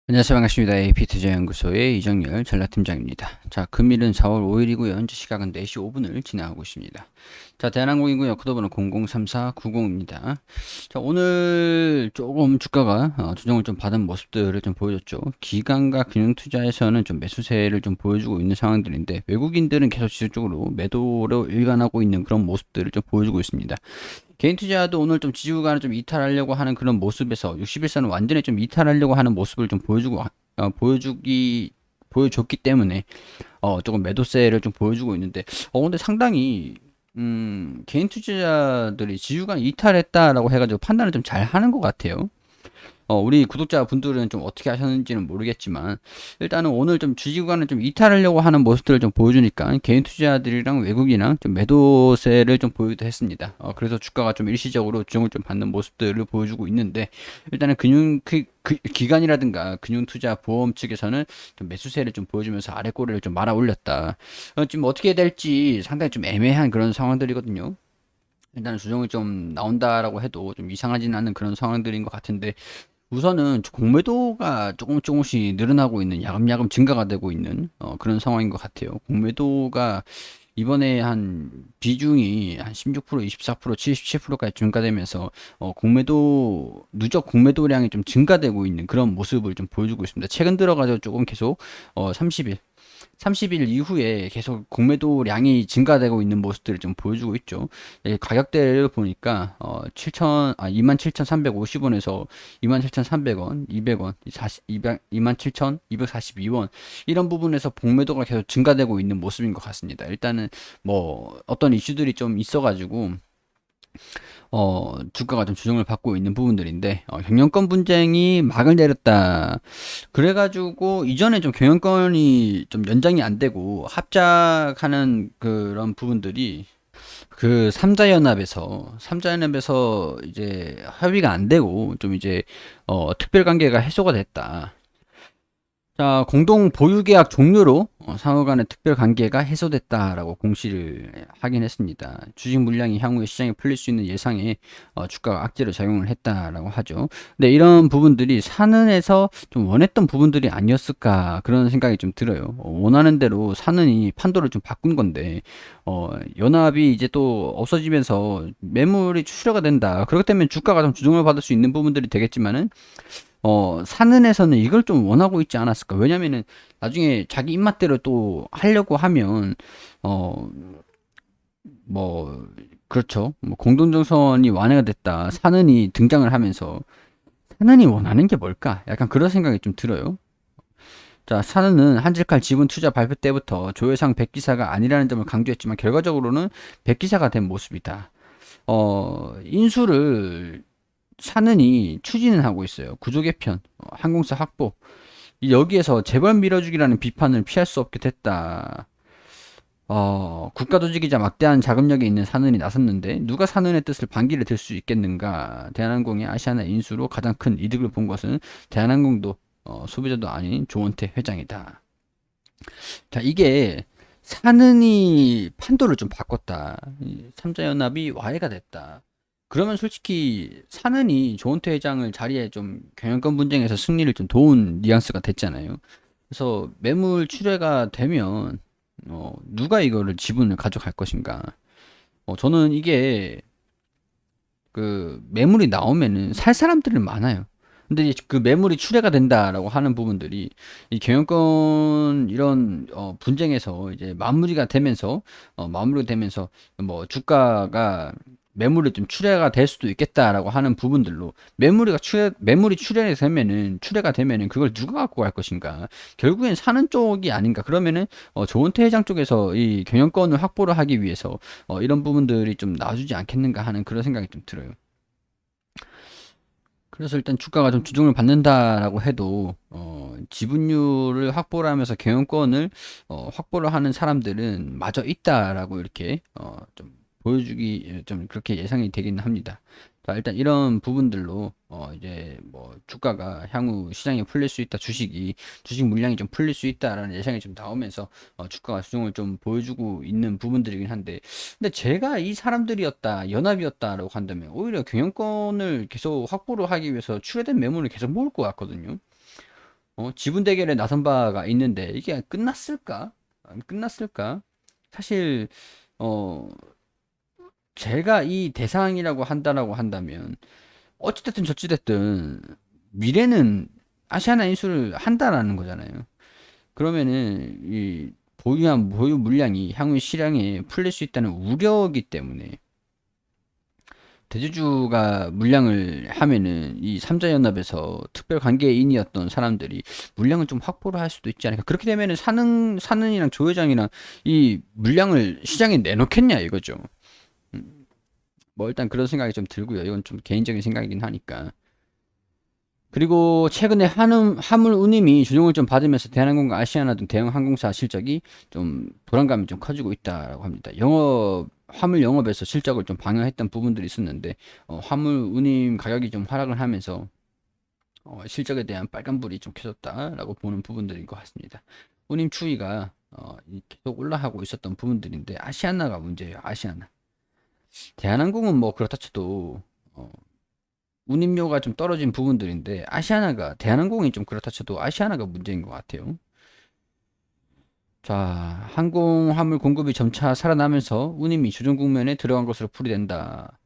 안녕하세요. 반갑습니다. AP투자연구소의 이정열 전략팀장입니다. 자, 금일은 4월 5일이고요. 현재 시각은 4시 5분을 지나가고 있습니다. 자, 대한항공이고요. 코드번호 003490입니다. 자, 오늘 조금 주가가 조정을 좀 받은 모습들을 좀 보여줬죠. 기관과 금융투자에서는 좀 매수세를 좀 보여주고 있는 상황들인데, 외국인들은 계속 지속적으로 매도로 일관하고 있는 그런 모습들을 좀 보여주고 있습니다. 개인 투자도 오늘 좀 지수가를 좀 이탈하려고 하는 그런 모습에서 60일선은 완전히 좀 이탈하려고 하는 모습을 좀 보여줬기 때문에 조금 매도세를 좀 보여주고 있는데 근데 상당히 개인 투자자들이 지수가 이탈했다라고 해가지고 판단을 좀 잘 하는 것 같아요. 우리 구독자분들은 좀 어떻게 하셨는지는 모르겠지만, 일단은 오늘 좀 주식구간을 좀 이탈하려고 하는 모습들을 좀 보여주니까, 개인 투자들이랑 외국인이랑 좀 매도세를 좀 보이기도 했습니다. 그래서 주가가 좀 일시적으로 조정을 좀 받는 모습들을 보여주고 있는데, 일단은 기관이라든가 금융투자 보험 측에서는 좀 매수세를 좀 보여주면서 아래 꼬리를 좀 말아 올렸다. 지금 어떻게 될지 상당히 좀 애매한 그런 상황들이거든요. 일단은 조정이 좀 나온다라고 해도 좀 이상하지는 않는 그런 상황들인 것 같은데, 우선은 공매도가 조금씩 늘어나고 있는, 야금야금 증가가 되고 있는 그런 상황인 것 같아요. 공매도가 이번에 한 비중이 한 16%, 24%, 77%까지 증가되면서 누적 공매도량이 좀 증가되고 있는 그런 모습을 좀 보여주고 있습니다. 최근 들어가지고 조금 계속 30일 이후에 계속 공매도량이 증가되고 있는 모습들을 좀 보여주고 있죠. 가격대를 보니까 27,350원에서 27,300원, 200원, 27,242원 이런 부분에서 공매도가 계속 증가되고 있는 모습인 것 같습니다. 일단은 뭐 어떤 이슈들이 좀 있어가지고 주가가 좀 조정을 받고 있는 부분들인데, 경영권 분쟁이 막을 내렸다. 그래가지고, 이전에 좀 경영권이 좀 연장이 안 되고, 합작하는 그런 부분들이, 삼자연합에서 이제 합의가 안 되고, 좀 이제, 특별관계가 해소가 됐다. 자, 공동 보유 계약 종료로 상호 간의 특별 관계가 해소됐다라고 공시를 하긴 했습니다. 주식 물량이 향후에 시장에 풀릴 수 있는 예상에 주가가 악재로 작용을 했다라고 하죠. 근데 이런 부분들이 산은에서 좀 원했던 부분들이 아니었을까 그런 생각이 좀 들어요. 원하는 대로 산은이 판도를 좀 바꾼 건데 연합이 이제 또 없어지면서 매물이 출혈가 된다. 그렇기 때문에 주가가 좀 조정을 받을 수 있는 부분들이 되겠지만은 사는에서는 이걸 좀 원하고 있지 않았을까? 왜냐면은 나중에 자기 입맛대로 또 하려고 하면, 어, 뭐, 그렇죠. 뭐 공동정선이 완화가 됐다. 사는이 등장을 하면서, 사는이 원하는 게 뭘까? 약간 그런 생각이 좀 들어요. 자, 사는은 한질칼 지분 투자 발표 때부터 조회상 100기사가 아니라는 점을 강조했지만, 결과적으로는 100기사가 된 모습이다. 인수를 사는이 추진을 하고 있어요. 구조 개편, 항공사 확보. 여기에서 재벌 밀어주기라는 비판을 피할 수 없게 됐다. 국가 조직이자 막대한 자금력이 있는 산은이 나섰는데 누가 산은의 뜻을 반기를 들 수 있겠는가? 대한항공이 아시아나 인수로 가장 큰 이득을 본 것은 대한항공도 소비자도 아닌 조원태 회장이다. 자, 이게 산은이 판도를 좀 바꿨다. 삼자연합이 와해가 됐다. 그러면 솔직히 산은이 조은태 회장을 자리에 좀 경영권 분쟁에서 승리를 좀 도운 뉘앙스가 됐잖아요. 그래서 매물 출회가 되면 누가 이거를 지분을 가져갈 것인가? 저는 이게 그 매물이 나오면은 살 사람들은 많아요. 근데 이제 그 매물이 출회가 된다라고 하는 부분들이 이 경영권 이런 분쟁에서 이제 마무리가 되면서 뭐 주가가 매물이 좀 출회가 될 수도 있겠다라고 하는 부분들로 매물이 출회가 되면은 그걸 누가 갖고 갈 것인가? 결국엔 사는 쪽이 아닌가? 그러면은 조은태 회장 쪽에서 이 경영권을 확보를 하기 위해서 이런 부분들이 좀 나와주지 않겠는가 하는 그런 생각이 좀 들어요. 그래서 일단 주가가 좀 주중을 받는다라고 해도 지분율을 확보를 하면서 경영권을 확보를 하는 사람들은 마저 있다라고 이렇게 좀 보여주기 좀 그렇게 예상이 되긴 합니다. 자, 일단 이런 부분들로 이제 뭐 주가가 향후 시장에 풀릴 수 있다, 주식 물량이 좀 풀릴 수 있다라는 예상이 좀 나오면서 주가가 수정을 좀 보여주고 있는 부분들이긴 한데, 근데 제가 이 사람들이었다, 연합이었다라고 한다면 오히려 경영권을 계속 확보를 하기 위해서 출회된 매물을 계속 모을 것 같거든요. 지분 대결에 나선 바가 있는데 이게 끝났을까? 안 끝났을까? 사실 어 제가 이 대상이라고 한다라고 한다면 어찌됐든 저찌됐든 미래는 아시아나 인수를 한다라는 거잖아요. 그러면은 이 보유한 보유 물량이 향후 시장에 풀릴 수 있다는 우려이기 때문에 대주주가 물량을 하면은 이 삼자연합에서 특별 관계인이었던 사람들이 물량을 좀 확보를 할 수도 있지 않을까. 그렇게 되면은 사는이랑 조 회장이랑 이 물량을 시장에 내놓겠냐 이거죠. 뭐 일단 그런 생각이 좀 들고요. 이건 좀 개인적인 생각이긴 하니까. 그리고 최근에 화물 운임이 조정을 좀 받으면서 대한항공과 아시아나 등 대형 항공사 실적이 좀 불안감이 좀 커지고 있다라고 합니다. 화물 영업에서 실적을 좀 방해했던 부분들이 있었는데, 화물 운임 가격이 좀 하락을 하면서, 실적에 대한 빨간불이 좀 켜졌다라고 보는 부분들인 것 같습니다. 운임 추이가, 계속 올라가고 있었던 부분들인데, 아시아나가 문제예요, 아시아나. 대한항공은 뭐 그렇다 쳐도, 어, 운임료가 좀 떨어진 부분들인데 대한항공이 좀 그렇다 쳐도 아시아나가 문제인 것 같아요. 자, 항공 화물 공급이 점차 살아나면서 운임이 조정 국면에 들어간 것으로 풀이된다.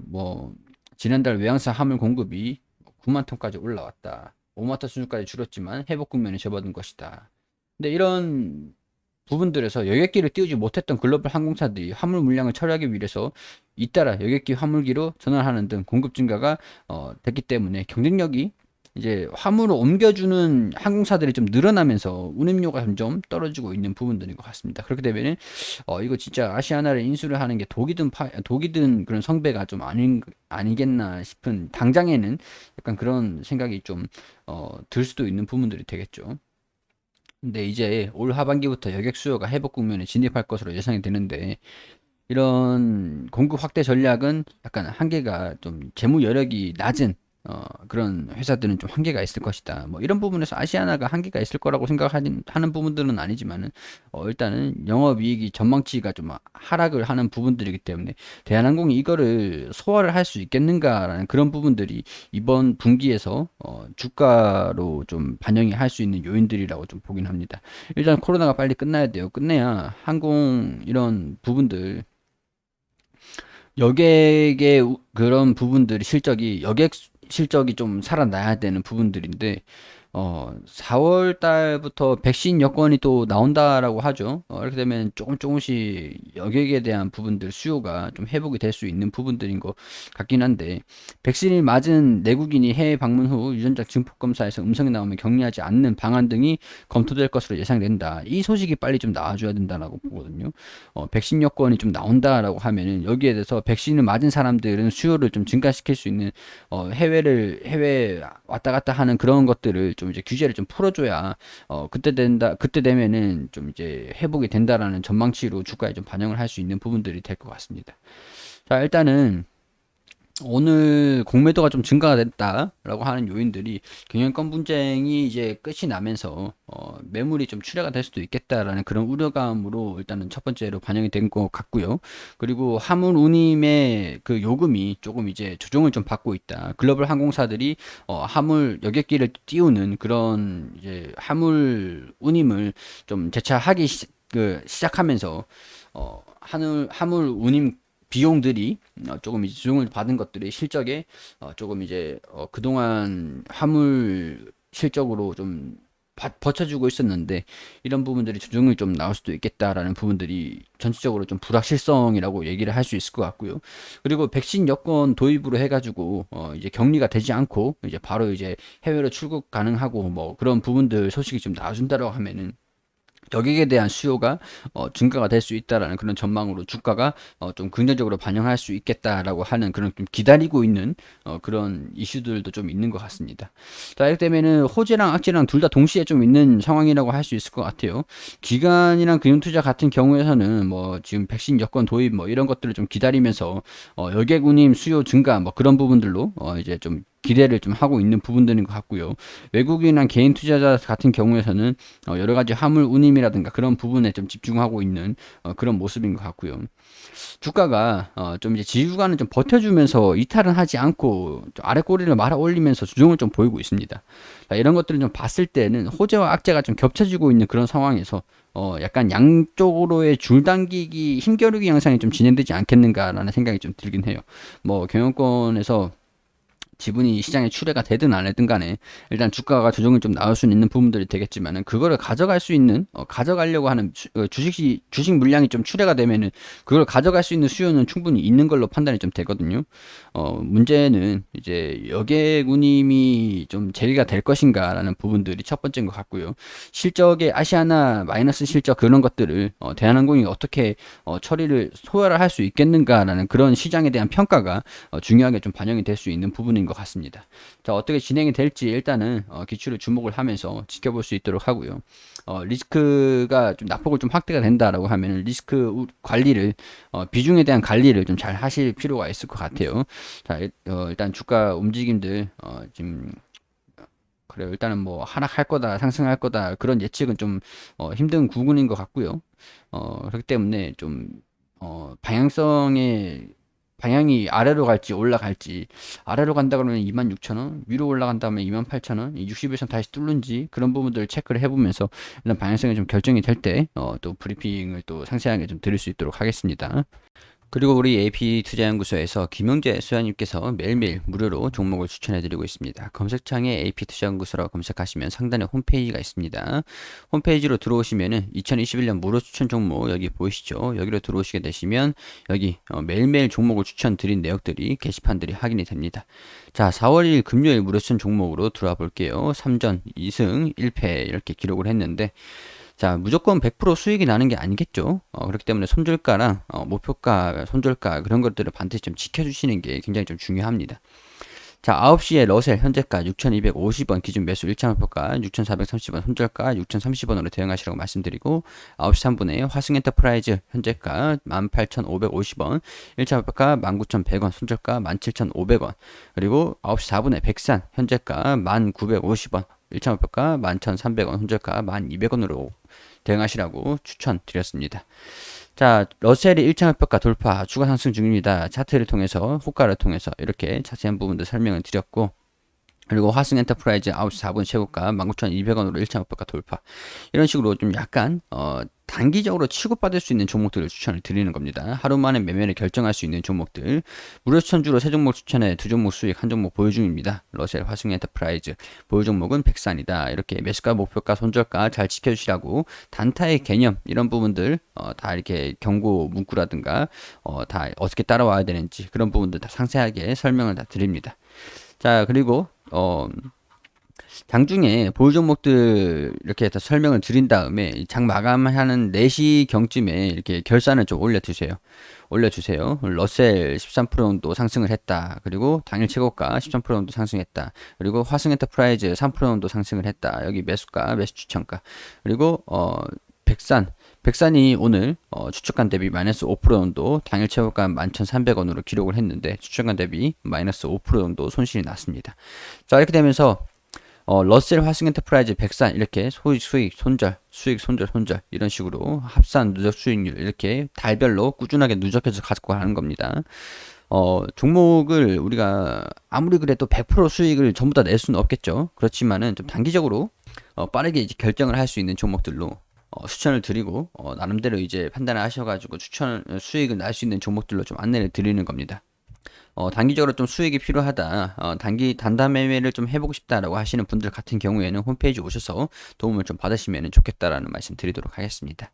뭐 지난달 외항사 화물 공급이 9만 톤까지 올라왔다. 5만 톤 수준까지 줄었지만 회복 국면에 접어든 것이다. 근데 이런 부분들에서 여객기를 띄우지 못했던 글로벌 항공사들이 화물 물량을 처리하기 위해서 잇따라 여객기 화물기로 전환하는 등 공급 증가가 됐기 때문에 경쟁력이 이제 화물을 옮겨주는 항공사들이 좀 늘어나면서 운임료가 점점 떨어지고 있는 부분들인 것 같습니다. 그렇게 되면은 이거 진짜 아시아나를 인수를 하는 게 독이든 그런 성배가 좀 아니겠나 싶은 당장에는 약간 그런 생각이 좀 들 수도 있는 부분들이 되겠죠. 근데 이제 올 하반기부터 여객 수요가 회복 국면에 진입할 것으로 예상이 되는데 이런 공급 확대 전략은 약간 한계가 좀 재무 여력이 낮은 그런 회사들은 좀 한계가 있을 것이다. 뭐 이런 부분에서 아시아나가 한계가 있을 거라고 생각하는 부분들은 아니지만은 일단은 영업이익이 전망치가 좀 하락을 하는 부분들이기 때문에 대한항공이 이거를 소화를 할 수 있겠는가라는 그런 부분들이 이번 분기에서 주가로 좀 반영이 할 수 있는 요인들이라고 좀 보긴 합니다. 일단 코로나가 빨리 끝나야 돼요. 끝내야 항공 이런 부분들 여객의 그런 부분들이 여객 실적이 좀 살아나야 되는 부분들인데, 4월 달부터 백신 여건이 또 나온다라고 하죠. 이렇게 되면 조금씩 여객에 대한 부분들 수요가 좀 회복이 될 수 있는 부분들인 것 같긴 한데, 백신을 맞은 내국인이 해외 방문 후 유전자 증폭 검사에서 음성이 나오면 격리하지 않는 방안 등이 검토될 것으로 예상된다. 이 소식이 빨리 좀 나와줘야 된다라고 보거든요. 백신 여건이 좀 나온다라고 하면은 여기에 대해서 백신을 맞은 사람들은 수요를 좀 증가시킬 수 있는 해외 왔다 갔다 하는 그런 것들을 좀 이제 규제를 좀 풀어줘야 그때 되면은 좀 이제 회복이 된다라는 전망치로 주가에 좀 반영을 할 수 있는 부분들이 될 것 같습니다. 자, 일단은 오늘 공매도가 좀 증가가 됐다라고 하는 요인들이 경영권 분쟁이 이제 끝이 나면서 매물이 좀 출회가 될 수도 있겠다라는 그런 우려감으로 일단은 첫 번째로 반영이 된 것 같고요. 그리고 화물 운임의 그 요금이 조금 이제 조정을 좀 받고 있다. 글로벌 항공사들이 화물 여객기를 띄우는 그런 이제 화물 운임을 좀 재차하기 시작하면서 화물 운임 비용들이 조금 이제 조정을 받은 것들이 실적에 조금 이제 그동안 화물 실적으로 좀 버텨주고 있었는데 이런 부분들이 조정이 좀 나올 수도 있겠다라는 부분들이 전체적으로 좀 불확실성이라고 얘기를 할 수 있을 것 같고요. 그리고 백신 여권 도입으로 해가지고 이제 격리가 되지 않고 이제 바로 이제 해외로 출국 가능하고 뭐 그런 부분들 소식이 좀 나와준다라고 하면은 여객에 대한 수요가 증가가 될 수 있다라는 그런 전망으로 주가가 좀 긍정적으로 반영할 수 있겠다라고 하는 그런 좀 기다리고 있는 그런 이슈들도 좀 있는 것 같습니다. 자, 이렇게 되면은 호재랑 악재랑 둘 다 동시에 좀 있는 상황이라고 할 수 있을 것 같아요. 기관이랑 금융투자 같은 경우에서는 뭐 지금 백신 여권 도입 뭐 이런 것들을 좀 기다리면서 여객 운임 수요 증가 뭐 그런 부분들로 이제 좀 기대를 좀 하고 있는 부분들인 것 같고요. 외국인이나 개인 투자자 같은 경우에서는 여러 가지 화물 운임이라든가 그런 부분에 좀 집중하고 있는 그런 모습인 것 같고요. 주가가 좀 이제 지주가는 좀 버텨주면서 이탈은 하지 않고 좀 아래 꼬리를 말아 올리면서 조정을 좀 보이고 있습니다. 자, 이런 것들을 좀 봤을 때는 호재와 악재가 좀 겹쳐지고 있는 그런 상황에서 약간 양쪽으로의 줄당기기 힘겨루기 양상이 좀 진행되지 않겠는가라는 생각이 좀 들긴 해요. 뭐 경영권에서 지분이 시장에 출회가 되든 안 되든 간에 일단 주가가 조정이 좀 나올 수는 있는 부분들이 되겠지만은 그거를 가져갈 수 있는 가져가려고 하는 주식 물량이 좀 출회가 되면은 그걸 가져갈 수 있는 수요는 충분히 있는 걸로 판단이 좀 되거든요. 문제는 이제 여객운임이 좀 재개가 될 것인가라는 부분들이 첫 번째인 것 같고요. 실적의 아시아나 마이너스 실적 그런 것들을 대한항공이 어떻게 처리를 소화를 할 수 있겠는가라는 그런 시장에 대한 평가가 중요하게 좀 반영이 될 수 있는 부분인 것 같습니다. 자, 어떻게 진행이 될지 일단은 기출을 주목을 하면서 지켜볼 수 있도록 하고요. 리스크가 좀 낙폭을 좀 확대가 된다라고 하면 리스크 관리를 비중에 대한 관리를 좀 잘 하실 필요가 있을 것 같아요. 자, 일단 주가 움직임들 지금 그래요. 일단은 뭐 하락할 거다, 상승할 거다 그런 예측은 좀 힘든 구간인 것 같고요. 그렇기 때문에 좀 방향이 아래로 갈지 올라갈지 아래로 간다 그러면 26,000원 위로 올라간다면 28,000원 60일선 다시 뚫는지 그런 부분들을 체크를 해보면서 일단 방향성이 좀 결정이 될 때 또 브리핑을 또 상세하게 좀 드릴 수 있도록 하겠습니다. 그리고 우리 AP투자연구소에서 김용재 소장님께서 매일매일 무료로 종목을 추천해드리고 있습니다. 검색창에 AP투자연구소라고 검색하시면 상단에 홈페이지가 있습니다. 홈페이지로 들어오시면은 2021년 무료 추천 종목 여기 보이시죠? 여기로 들어오시게 되시면 여기 매일매일 종목을 추천드린 내역들이 게시판들이 확인이 됩니다. 자, 4월 1일 금요일 무료 추천 종목으로 들어와 볼게요. 3전 2승 1패 이렇게 기록을 했는데 자, 무조건 100% 수익이 나는 게 아니겠죠. 그렇기 때문에 손절가랑 목표가, 손절가 그런 것들을 반드시 좀 지켜주시는 게 굉장히 좀 중요합니다. 자, 9시에 러셀 현재가 6,250원 기준 매수 1차 목표가 6,430원 손절가 6,030원으로 대응하시라고 말씀드리고 9시 3분에 화승엔터프라이즈 현재가 18,550원 1차 목표가 19,100원 손절가 17,500원 그리고 9시 4분에 백산 현재가 1,950원 1차 목표가 11,300원 손절가 1,200원으로 대응하시라고 추천드렸습니다. 자, 러셀이 1차 목표가 돌파 추가 상승 중입니다. 차트를 통해서 호가를 통해서 이렇게 자세한 부분들 설명을 드렸고 그리고 화승 엔터프라이즈 9시 4분 최고가 19,200원으로 1차 목표가 돌파 이런 식으로 좀 약간 단기적으로 취급받을 수 있는 종목들을 추천을 드리는 겁니다. 하루 만에 매매를 결정할 수 있는 종목들 무료 추천주로 3종목 추천해 2종목 수익 1종목 보유 중입니다. 러셀 화승 엔터프라이즈 보유 종목은 백산이다. 이렇게 매수가 목표가 손절가 잘 지켜주시라고 단타의 개념 이런 부분들 다 이렇게 경고 문구라든가 다 어떻게 따라와야 되는지 그런 부분들 다 상세하게 설명을 다 드립니다. 자, 그리고 장중에 보유 종목들 이렇게 다 설명을 드린 다음에 장 마감하는 4시 경쯤에 이렇게 결산을 좀 올려주세요. 러셀 13% 정도 상승을 했다. 그리고 당일 최고가 13% 정도 상승했다. 그리고 화승 엔터프라이즈 3% 정도 상승을 했다. 여기 매수가, 매수 추천가. 그리고 백산이 오늘 추천가 대비 마이너스 5% 정도 당일 최고가 11,300원으로 기록을 했는데 추천가 대비 마이너스 5% 정도 손실이 났습니다. 자, 이렇게 되면서 러셀 화승 엔터프라이즈 백산 이렇게 수익 손절 이런 식으로 합산 누적 수익률 이렇게 달별로 꾸준하게 누적해서 가지고 가는 겁니다. 종목을 우리가 아무리 그래도 100% 수익을 전부 다 낼 수는 없겠죠. 그렇지만은 좀 단기적으로 빠르게 이제 결정을 할 수 있는 종목들로 추천을 드리고 나름대로 이제 판단을 하셔가지고 수익을 날 수 있는 종목들로 좀 안내를 드리는 겁니다. 단기적으로 좀 수익이 필요하다. 단타 매매를 좀 해보고 싶다라고 하시는 분들 같은 경우에는 홈페이지 오셔서 도움을 좀 받으시면 좋겠다라는 말씀 드리도록 하겠습니다.